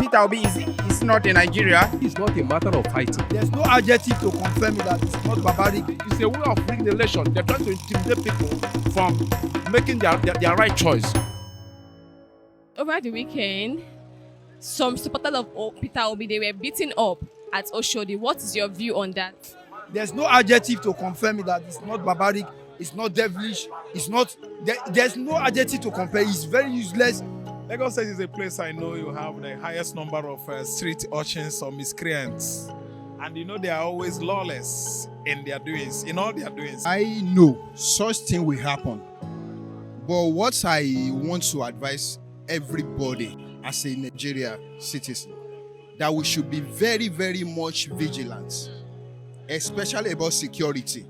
Peter Obi is not in Nigeria. It's not a matter of fighting. There's no adjective to confirm that it's not barbaric. It's a way of rigging the election. They're trying to intimidate people from making their right choice. Over the weekend, some supporters of Peter Obi, they were beaten up at Oshodi. What is your view on that? There's no adjective to confirm that it's not barbaric, it's not devilish, it's not. There's no adjective to compare. It's very useless. Lagos State is a place I know you have the highest number of street urchins or miscreants. And you know they are always lawless in their doings, in all their doings. I know such thing will happen. But what I want to advise everybody as a Nigerian citizen, that we should be very, very much vigilant, especially about security.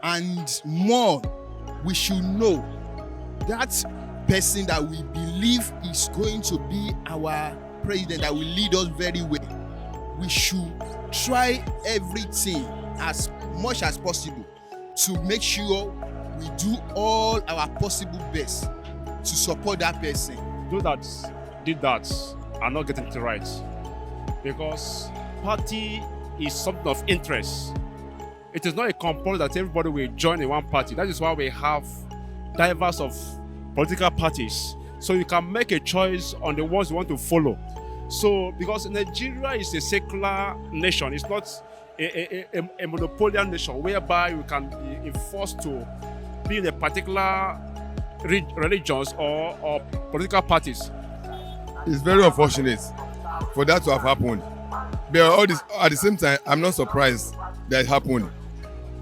And more, we should know that person that we believe is going to be our president, that will lead us very well. We should try everything as much as possible to make sure we do all our possible best to support that person. Those that did that are not getting it right, because party is something of interest. It is not a compulsion that everybody will join in one party. That is why we have diverse of political parties, so you can make a choice on the ones you want to follow. So, because Nigeria is a secular nation, it's not a monopolian nation whereby you can be enforced to be in a particular religions or political parties. It's very unfortunate for that to have happened. But all this, at the same time, I'm not surprised that it happened.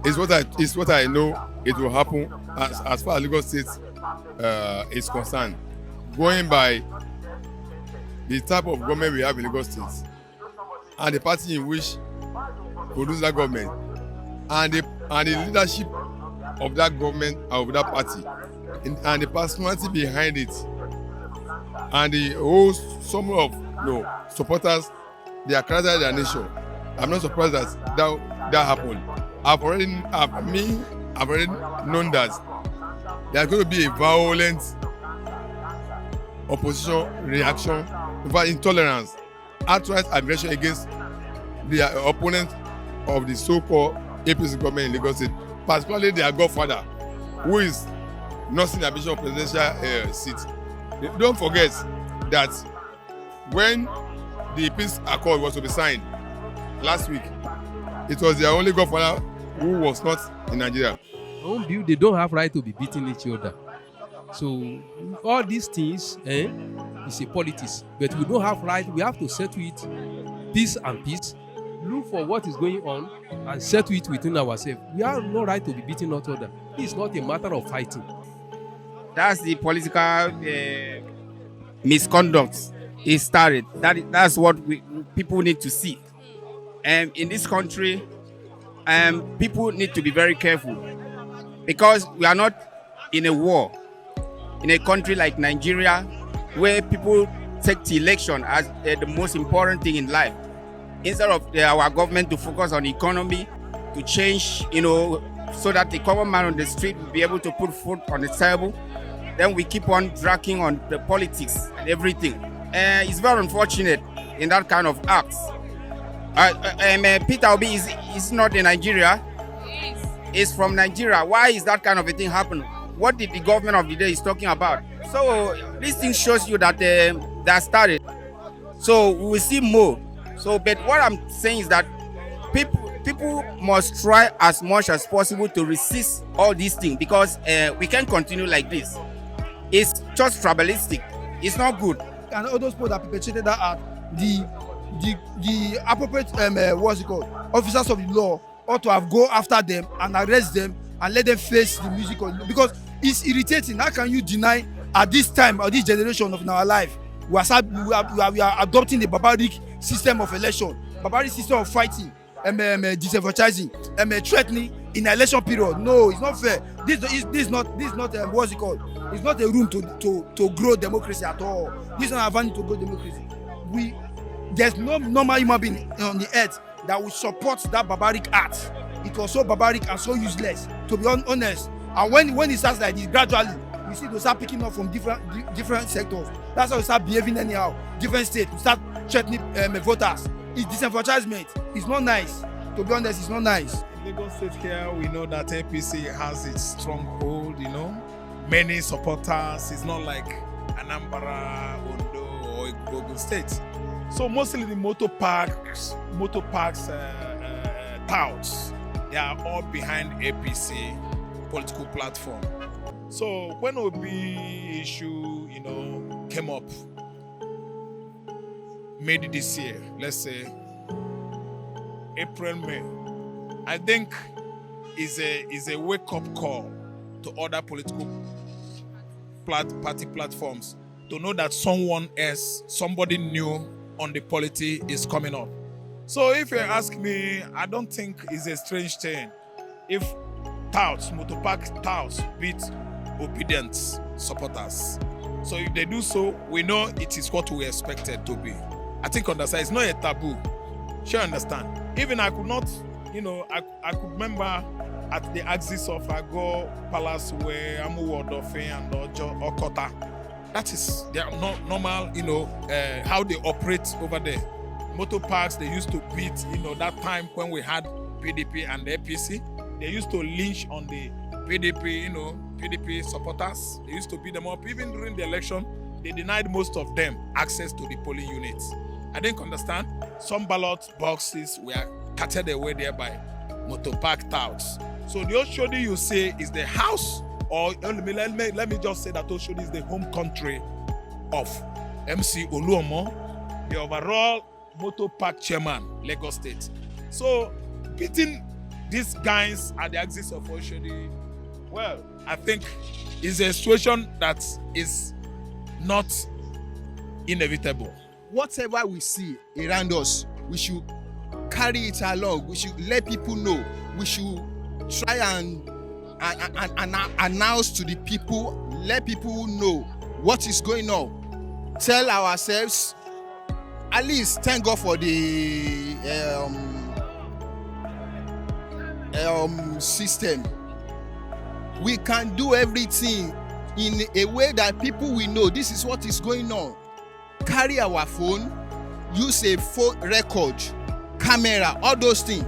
It's what I know it will happen as far as Lagos State is concerned. Going by the type of government we have in Lagos State and the party in which produce that government and the leadership of that government of that party and the personality behind it and the whole sum of supporters, they are character their nation. I'm not surprised that happened. I've already known that there's going to be a violent opposition reaction, intolerance, outright aggression against the opponent of the so-called APC government in Lagos State, particularly their godfather, who is not in the ambition of presidential seat. Don't forget that when the peace accord was to be signed last week, it was their only godfather who was not in Nigeria. They don't have right to be beating each other. So all these things is a politics, but we don't have right. We have to settle it peace and peace. Look for what is going on and settle it within ourselves. We have no right to be beating each other. It's not a matter of fighting. That's the political misconduct. It started. That's what people need to see. In this country, people need to be very careful, because we are not in a war. In a country like Nigeria, where people take the election as the most important thing in life, instead of our government to focus on the economy, to change, so that the common man on the street will be able to put food on the table, then we keep on dragging on the politics and everything. It's very unfortunate in that kind of acts. Peter Obi is not in Nigeria. He's from Nigeria. Why is that kind of a thing happening? What did the government of the day is talking about? So this thing shows you that that started. So we will see more. So, but what I'm saying is that people must try as much as possible to resist all these things, because we can't continue like this. It's just tribalistic. It's not good. And all those people that perpetrated that act, the appropriate officers of the law ought to have go after them and arrest them and let them face the music, because it's irritating. How can you deny at this time or this generation of our life we are adopting the barbaric system of election, barbaric system of fighting, disenfranchising, threatening in an election period? No, it's not fair. This is not it's not a room to grow democracy at all. This is not a avenue to grow democracy. There's no normal human being on the earth that will support that barbaric act. It was so barbaric and so useless, to be honest. And when it starts like this, gradually you see they start picking up from different sectors. That's how we start behaving anyhow. Different states, we start threatening voters. It's disenfranchisement. It's not nice. To be honest, it's not nice. In Lagos State here, we know that APC has its stronghold, you know. Many supporters. It's not like Anambra, Ondo, or Ogun State. So mostly the motor parks, touts, they are all behind APC political platform. So when Obi issue, you know, came up, May this year, let's say April, May, I think is a wake-up call to other political party platforms to know that someone else, somebody new on the polity is coming up. So if you ask me, I don't think it's a strange thing if motopark touts beat obedient supporters. So if they do so, we know it is what we expected to be. I think understand, it's not a taboo. Sure, understand. Even I could not, you know, I could remember at the axis of Ago Palace where Amu Wodofin and Okota. That is their normal, you know, how they operate over there. Motor parks, they used to beat, you know, that time when we had PDP and the APC, they used to lynch on the PDP, you know, PDP supporters. They used to beat them up. Even during the election, they denied most of them access to the polling units. I didn't understand. Some ballot boxes were carted away there by motor park touts. So the Oshodi you say is the house, or let me just say that Oshodi is the home country of MC Oluomo, the overall motor park chairman, Lagos State. So beating these guys at the axis of Oshodi, well, I think is a situation that is not inevitable. Whatever we see around us, we should carry it along. We should let people know. We should try and announce to the people, let people know what is going on. Tell ourselves, at least thank God for the system. We can do everything in a way that people will know this is what is going on. Carry our phone, use a phone record, camera, all those things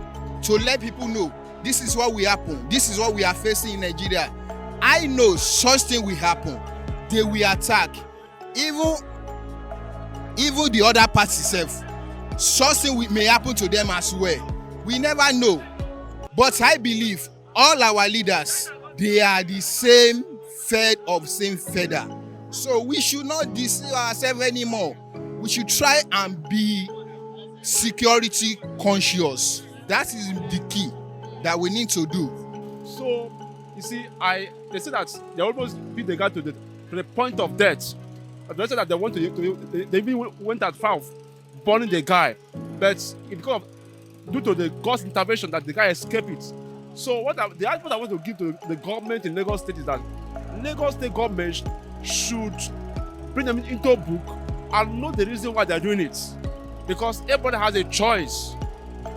to let people know this is what will happen. This is what we are facing in Nigeria. I know such thing will happen. They will attack. Even the other party itself. Such thing may happen to them as well. We never know. But I believe all our leaders, they are the same fed of same feather. So we should not deceive ourselves anymore. We should try and be security conscious. That is the key that we need to do. So, you see, they say that they almost beat the guy to the point of death. They said that they even went that far of burning the guy. But due to the God's intervention that the guy escaped it. So the advice I want to give to the government in Lagos State is that Lagos State government should bring them into a book and know the reason why they're doing it. Because everybody has a choice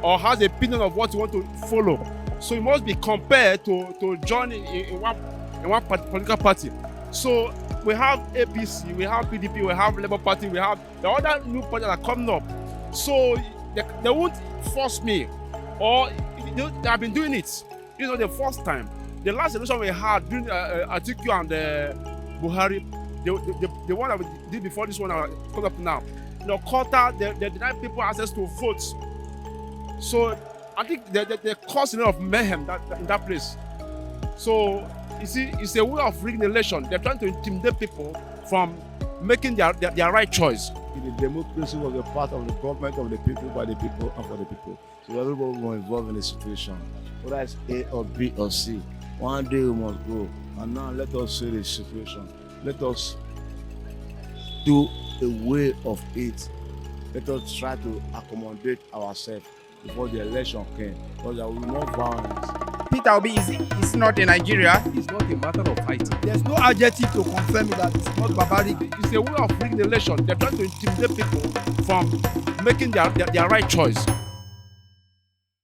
or has an opinion of what you want to follow. So you must be compared to join in one political party. So we have APC, we have PDP, we have Labour Party, we have the other new parties that are coming up. So they won't force me, or they have been doing it. You know, the first time, the last election we had during Atiku and Buhari, the one that we did before this one that comes up now, you know, Qatar, they denied people access to votes. So I think they caused a lot of mayhem in that place. So you see, it's a way of rigging the election. They're trying to intimidate people from making their right choice. The democracy was a part of the government of the people, by the people, and for the people. So everybody was involved in the situation. Whether it's A or B or C, one day we must go. And now let us see the situation. Let us do a way of it. Let us try to accommodate ourselves before the election came, because there will be no violence. Peter Obi is not in Nigeria. It's not a matter of fighting. There's no adjective to confirm that it's not barbaric. It's a way of rigging the election. They're trying to intimidate people from making their right choice.